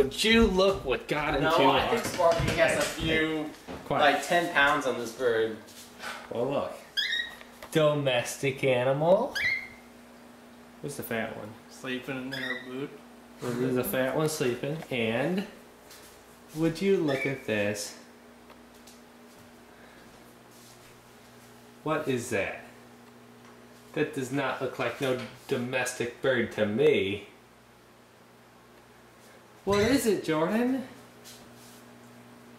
would you look what got into No, I our... think Sparky has a few, like 10 pounds on this bird. Well, look. Domestic animal. Where's the fat one? Sleeping in her boot. Well, there's a fat one sleeping. And would you look at this? What is that? That does not look like no domestic bird to me. What is it, Jordan?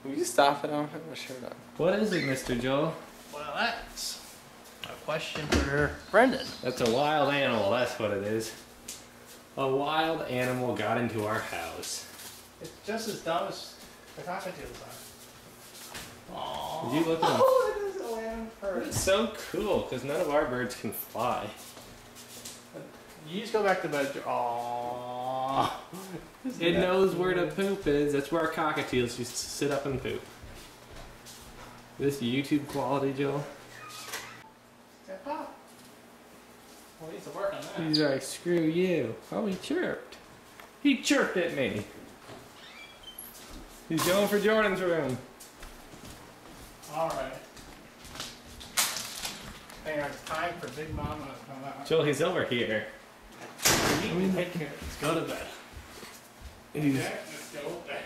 Will you stop it? I don't have my shirt on. What is it, Mr. Joel? Well, that's a question for Brendan. That's a wild animal, that's what it is. A wild animal got into our house. It's just as dumb as the cockatoos are. Aww. Did you look at them? Oh, it is a land bird. It's so cool, because none of our birds can fly. You just go back to bed. Aww. It knows where the poop is. That's where our cockatiels used to sit up and poop. This YouTube quality, Joel? Step up. Well, he needs to work on that. He's like, screw you. Oh, he chirped. He chirped at me. He's going for Jordan's room. Alright. It's time for Big Mama to come out. Joel, he's over here. Take care. Let's go to bed. He's, Okay, let's go to bed.